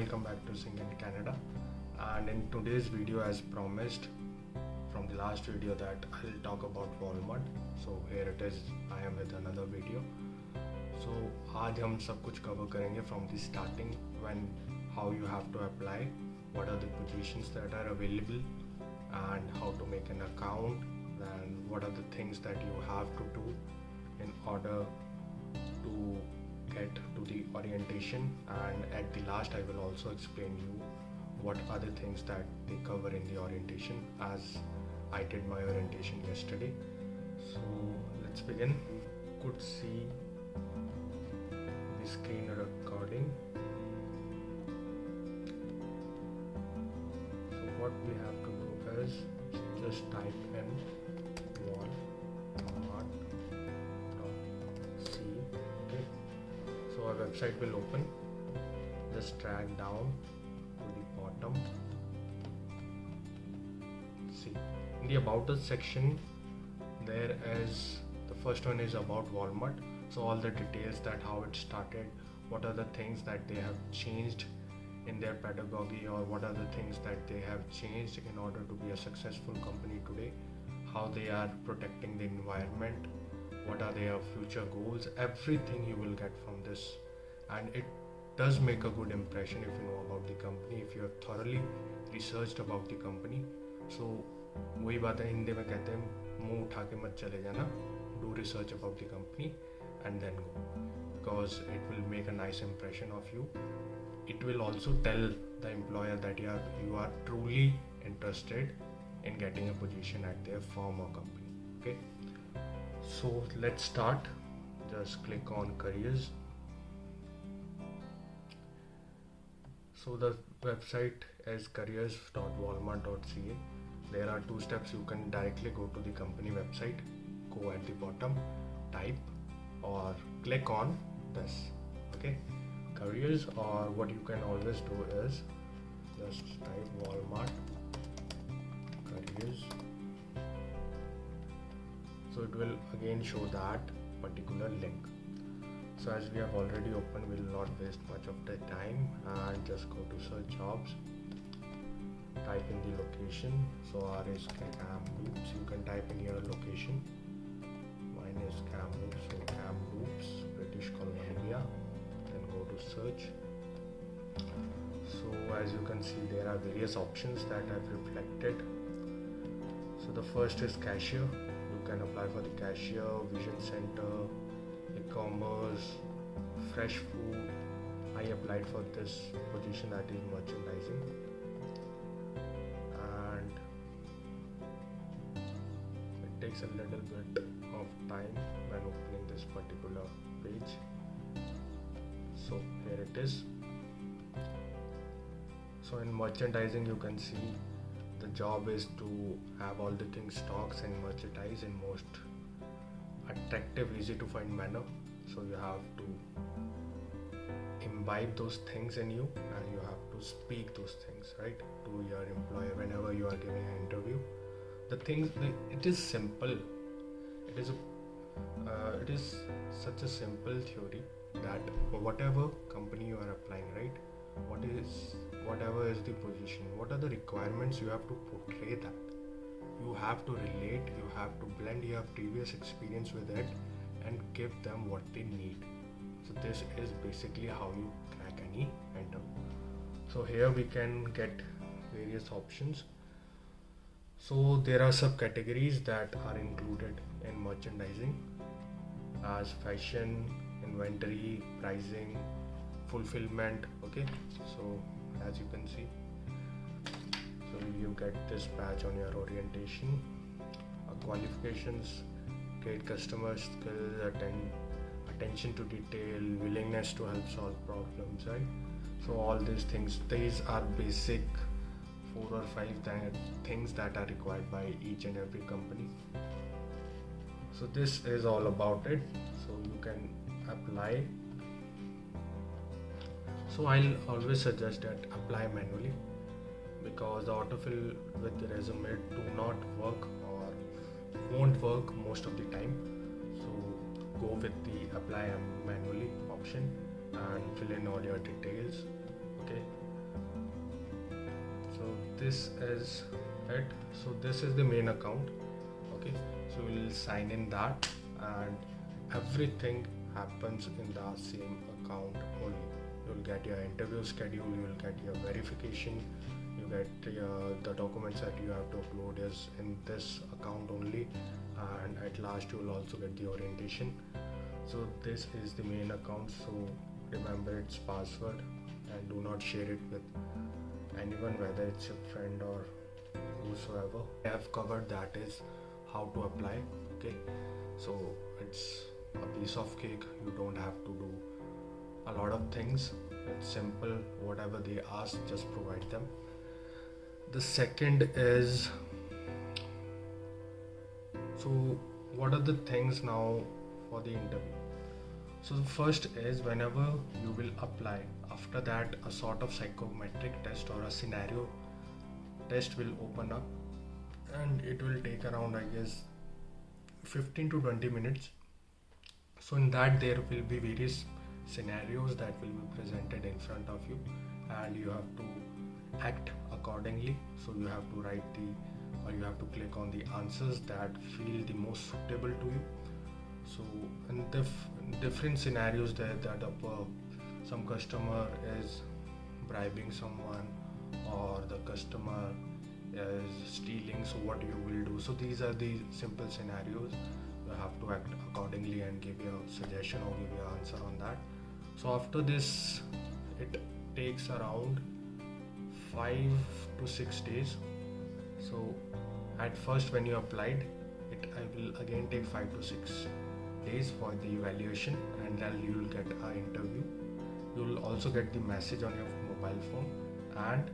welcome back to Sing in Canada. And in today's video, as promised from the last video, that I'll talk about Walmart. So here it is, I am with another video. So आज हम सब कुछ cover करेंगे from the starting, when how you have to apply, what are the positions that are available, and how to make an account, and what are the things that you have to do in order to get to the orientation. And at the last I will also explain you what are the things that they cover in the orientation, as I did my orientation yesterday. So let's begin. Could see the screen recording. So what we have to do is just type in Walmart. Okay, so our website will open. Just drag down to the bottom. See, in the About Us section, there is the first one is about Walmart. So all the details, that how it started, what are the things that they have changed in their pedagogy, or what are the things that they have changed in order to be a successful company today, how they are protecting the environment, what are their future goals. Everything you will get from this, and it does make a good impression if you know about the company, if you have thoroughly researched about the company. So वही बात है, हिंदी में कहते हैं मुंह उठा के मत चले जाना. Do research about the company and then go, because it will make a nice impression of you. It will also tell the employer that you are truly interested in getting a position at their firm or company. Okay, so let's start. Just click on careers. So the website is careers.walmart.ca. There are two steps. You can directly go to the company website, go at the bottom, type, or click on this. Okay, careers, or what you can always do is just type Walmart careers. So it will again show that particular link. So as we have already opened, we will not waste much of the time and just go to search jobs. Type in the location. So R is Kamloops. You can type in your location. Mine is Kamloops. So Kamloops, British Columbia. Then go to search. So as you can see, there are various options that I've reflected. So the first is cashier. You can apply for the cashier, vision center, e-commerce, fresh food. I applied for this position, that is merchandising. And it takes a little bit of time when opening this particular page. So here it is. So in merchandising, you can see the job is to have all the things, stocks and merchandise in most attractive, easy to find manner. So you have to imbibe those things in you, and you have to speak those things, right, to your employer whenever you are giving an interview. The things, it is simple. It is such a simple theory that whatever company you are applying, right, whatever is the position, what are the requirements, you have to portray that. You have to relate, you have to blend your previous experience with it and give them what they need. So this is basically how you crack any interview. So here we can get various options. So there are subcategories that are included in merchandising, as fashion, inventory, pricing, fulfillment. Okay, so as you can see, so you get this badge on your orientation. Qualifications, great customer skills, attention to detail, willingness to help solve problems, right? So all these things, these are basic 4 or 5 things that are required by each and every company. So this is all about it. So you can apply. So I'll always suggest that apply manually, because the autofill with the resume do not work or won't work most of the time. So go with the apply manually option and fill in all your details. Okay, this is it. So this is the main account. Okay, so we'll sign in that, and everything happens in the same account only. You'll get your interview schedule, you'll get your verification, you get the documents that you have to upload is in this account only, and at last you will also get the orientation. So this is the main account, so remember its password and do not share it with anyone, whether it's your friend or whosoever. I have covered that is how to apply. Okay, so it's a piece of cake. You don't have to do a lot of things. It's simple. Whatever they ask, just provide them. The second is, so what are the things now for the interview? So the first is, whenever you will apply, after that a sort of psychometric test or a scenario test will open up, and it will take around, I guess, 15 to 20 minutes. So in that there will be various scenarios that will be presented in front of you, and you have to act accordingly. So you have to write you have to click on the answers that feel the most suitable to you. So in different scenarios there, that some customer is bribing someone, or the customer is stealing, so what you will do. So these are the simple scenarios. You have to act accordingly and give your suggestion or give your answer on that. So after this, it takes around 5 to 6 days. So at first when you applied, I will again take 5 to 6 days for the evaluation, and then you will get an interview. You will also get the message on your mobile phone and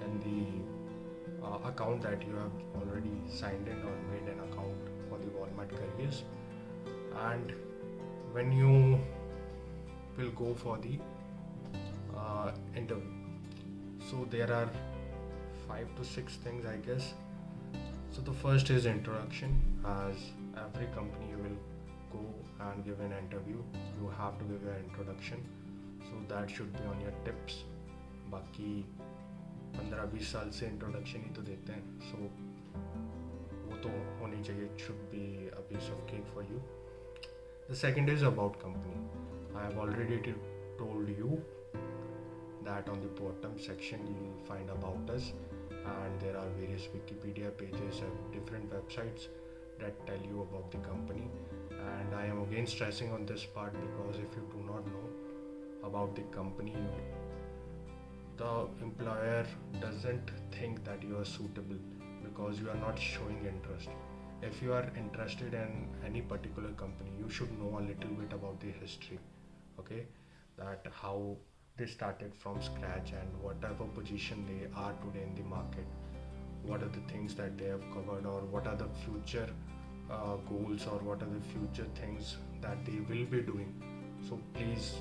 in the account that you have already signed in or made an account for the Walmart Careers. And when you will go for the interview, so there are 5 to 6 things, I guess. So the first is introduction. As every company you will go and give an interview, you have to give your introduction, so that should be on your tips. बाकी 15-20 साल से introduction ही तो देते हैं, सो वो तो होनी चाहिए. It should be a piece of cake for you. The second is about company. I have already told you that on the bottom section you will find about us, and there are various Wikipedia pages and different websites that tell you about the company. And I am again stressing on this part, because if you do not know about the company, the employer doesn't think that you are suitable because you are not showing interest. If you are interested in any particular company, you should know a little bit about the history, okay, that how they started from scratch and whatever position they are today in the market, what are the things that they have covered, or what are the future goals, or what are the future things that they will be doing. So please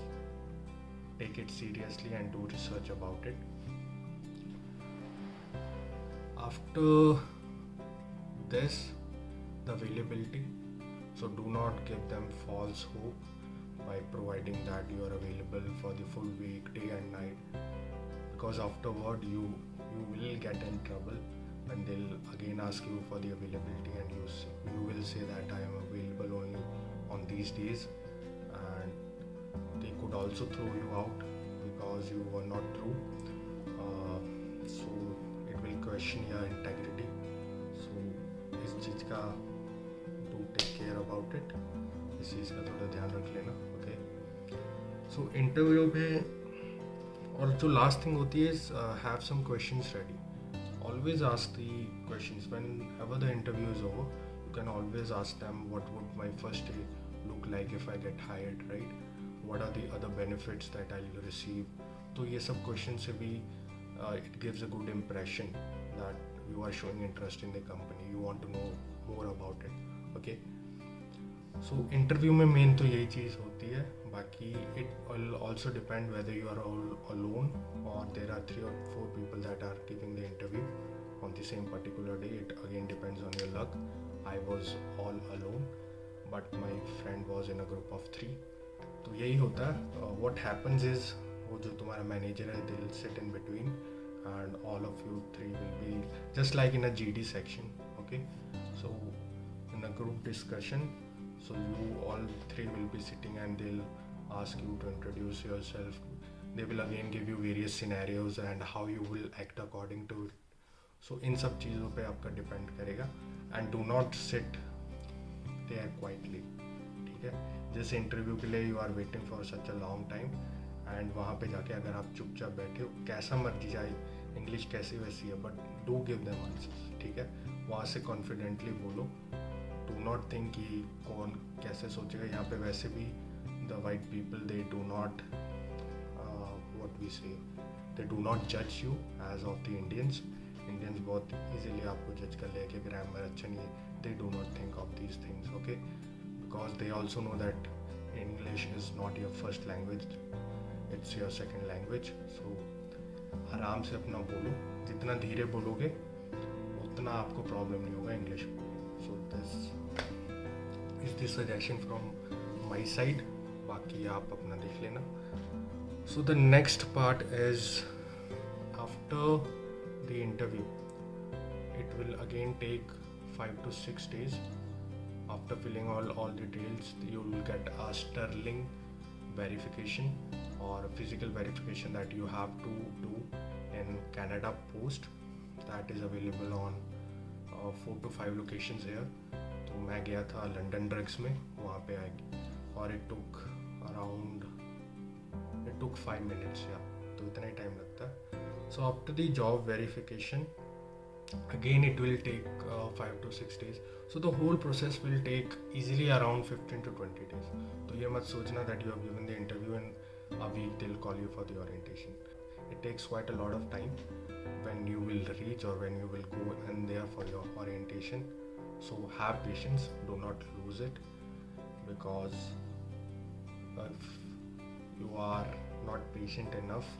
take it seriously and do research about it. After this, the availability. So do not give them false hope by providing that you are available for the full week, day and night, because afterward you will get in trouble and they'll again ask you for the availability, and you will say that I am available only on these days, and they could also throw you out because you were not true. So it will question your integrity. So इस चीज़ का do take care about it. इस चीज़ का थोड़ा ध्यान रख लेना. Okay. So interview में, और जो last thing होती है is have some questions ready. Always ask the questions whenever the interview is over. You can always ask them, what would my first day look like if I get hired, right? What are the other benefits that I'll receive? तो ये सब questions से भी it gives a good impression that you are showing interest in the company. You want to know more about it. Okay. So interview में main तो यही चीज़ होती है. बाकी it will also depend whether you are all alone or there are 3 or 4 people that are giving the interview on the same particular day. It again depends on your luck. I was all alone, but my friend was in a group of 3. तो यही होता है. What happens is, वो जो तुम्हारा manager है, they'll sit in between and all of you three will be just like in a GD section. Okay, so in a group discussion, so you all three will be sitting and they'll ask you to introduce yourself. They will again give you various scenarios and how you will act according to it. So इन सब चीज़ों पे आपका depend करेगा. And do not sit there quietly. ठीक है, जैसे interview के लिए you are waiting for such a long time and वहाँ पे जाके अगर आप चुपचाप बैठे हो, कैसा मर्जी जाए, इंग्लिश कैसी वैसी है, but do give them answers. ठीक है, वहाँ से कॉन्फिडेंटली बोलो. डू नॉट थिंक कि कौन कैसे सोचेगा. यहाँ पे वैसे भी the white people they do not what we say, they do not जज you as of the Indians. Indians बहुत इजीली आपको जज कर ले कि ग्रामर अच्छा नहीं है. They do not think of these things. Okay, because they also know that English is not your first language, it's your second language. So आराम से अपना बोलो. जितना धीरे बोलोगे उतना आपको प्रॉब्लम नहीं होगा इंग्लिश में. So this is the suggestion from my side. बाकी आप अपना देख लेना. So the next part is after the interview. It will again take 5 to 6 days. After filling all details, you will get a sterling verification or physical verification that you have to do in Canada Post. That is available on 4 to 5 locations here. तो मैं गया था London drugs में, वहाँ पे आएगी और it took 5 minutes. तो इतना ही टाइम लगता है. So after the job verification, again it will take 5 to 6 days. So the whole process will take easily around 15 to 20 days. तो ये मत सोचना that you have given the interview and a week they'll call you for the orientation. It takes quite a lot of time when you will reach or when you will go in there for your orientation. So have patience, do not lose it, because if you are not patient enough,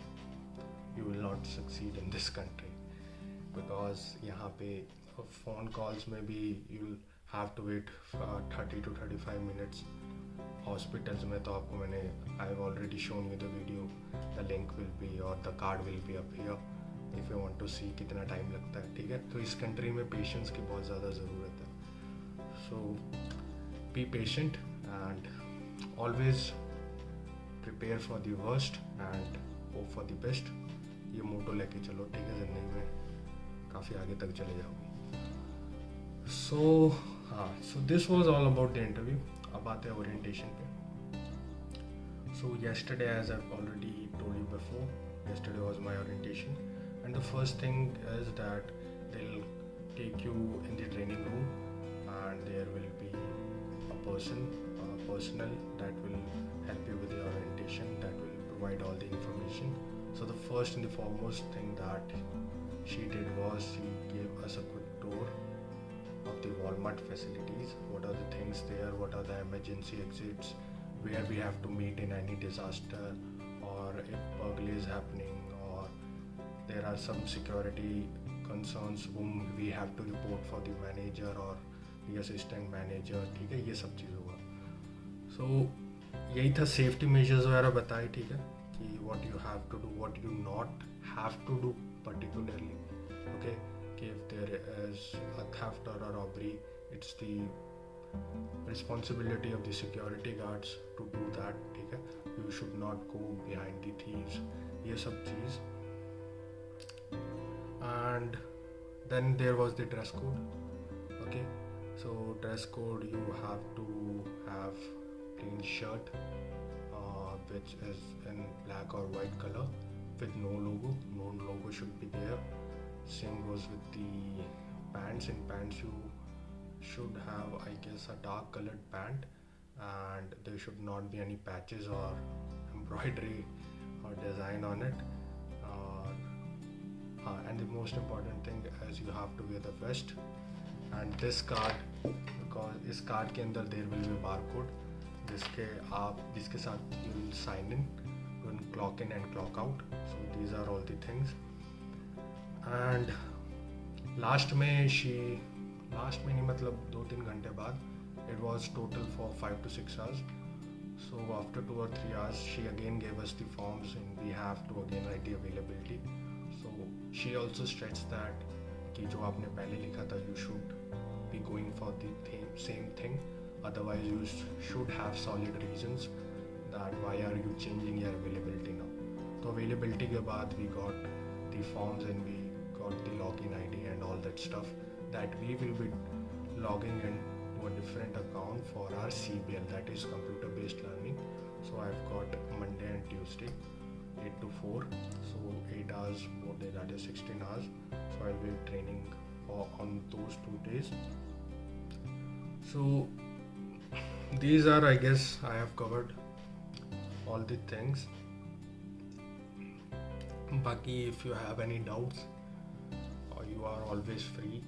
you will not succeed in this country. Because यहाँ पे phone calls में भी you will have to wait 30 to 35 minutes. Hospitals में तो आपको मैंने I have already shown you the video. The link will be or the card will be up here if you want to see कितना time लगता है. ठीक है, तो इस कंट्री में पेशेंस की बहुत ज़्यादा ज़रूरत है. So be patient and always prepare for the worst and hope for the best. ये मोटो लेके चलो. ठीक है, ज़िंदगी में काफ़ी आगे तक चले जाओगे. So this was all about the interview. अब आते हैं ओरिएंटेशन पे. So yesterday, as I already told you before, yesterday was my orientation and the first thing is that they will take you in the training room and there will be a personnel that will help you with your orientation, that will provide all the information. So the first and the foremost thing that she did was she gave us a quick tour of the Walmart facilities. What are the things there? What are the emergency exits? Where we have to meet in any disaster, or if burglary is happening, or there are some security concerns whom we have to report for the manager or the assistant manager. ठीक है, ये सब चीज़ होगा. So यही था, safety measures वगैरह बताए. ठीक है, कि what you have to do, what you not have to do particularly. Okay, कि if there is a theft or a robbery, it's the responsibility of the security guards to do that. ठीक है, you should not go behind the thieves. ये सब चीज़. And then there was the dress code. Okay, so dress code, you have to have plain shirt which is in black or white color with no logo. No logo should be there. Same goes with the pants. In pants you should have, I guess, a dark colored pant, and there should not be any patches or embroidery or design on it. And the most important thing is you have to wear the vest and this card, because इस card के अंदर there will be a barcode जिसके साथ you will sign in, you will clock in and clock out. So these are all the things. And last में नहीं, मतलब 2-3 घंटे बाद, it was total for 5 to 6 hours. So after 2 or 3 hours she again gave us the forms and we have to again write the availability. So she also stressed that कि जो आपने पहले लिखा था, you should be going for the same thing, otherwise you should have solid reasons that why are you changing your availability now. तो availability के बाद we got the forms and we got the login ID and all that stuff that we will be logging in to a different account for our CBL, that is computer based learning. So I've got Monday and Tuesday 8 to 4, so 8 hours both days, that is 16 hours. So I'll be training on those 2 days. So these are, I guess I have covered all the things. Baki, if you have any doubts, you are always free.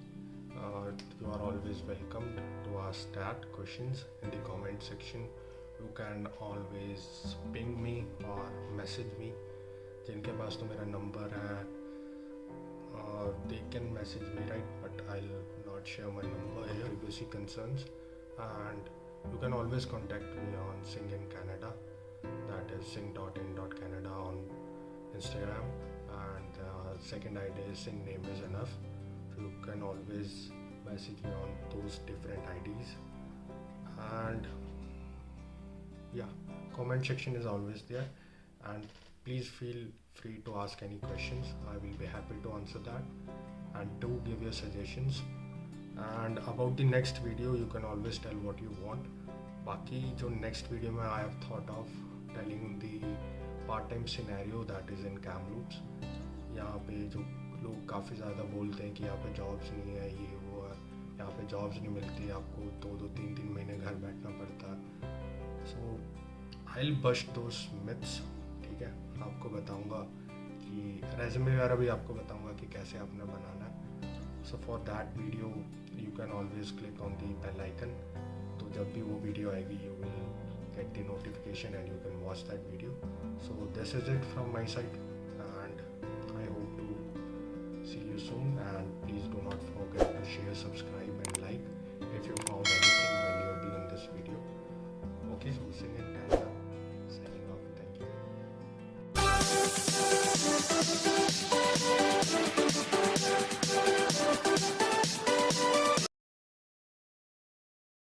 You are always welcome to ask that questions in the comment section. You can always ping me or message me. जिनके पास तो मेरा number है, they can message me, right? But I'll not share my number here. Privacy concerns, and you can always contact me on Sing in Canada. That is sing.in.canada on Instagram, and second ID is Sing Name Is Enough. You can always message me on those different IDs, and yeah, comment section is always there, and please feel free to ask any questions. I will be happy to answer that, and do give your suggestions. And about the next video, you can always tell what you want. Baki jo next video mein I have thought of telling the part-time scenario that is in Kamloops. यहाँ पे जो लोग काफ़ी ज़्यादा बोलते हैं कि यहाँ पे जॉब्स नहीं है, ये वो है, यहाँ पे जॉब्स नहीं मिलती, आपको 2-3 महीने घर बैठना पड़ता है. So I will bust those myths. ठीक है, आपको बताऊँगा कि रेज्यूमे वगैरह भी आपको बताऊँगा कि कैसे आपने बनाना है. So for that video you can always click on the bell icon. तो जब भी वो वीडियो आएगी you will get the notification and you can watch that video. So this is it from my side, and I hope to see you soon. And please do not forget to share, subscribe and like if you found anything valuable in this video. Okay, so Sing in Canada signing off. Thank you.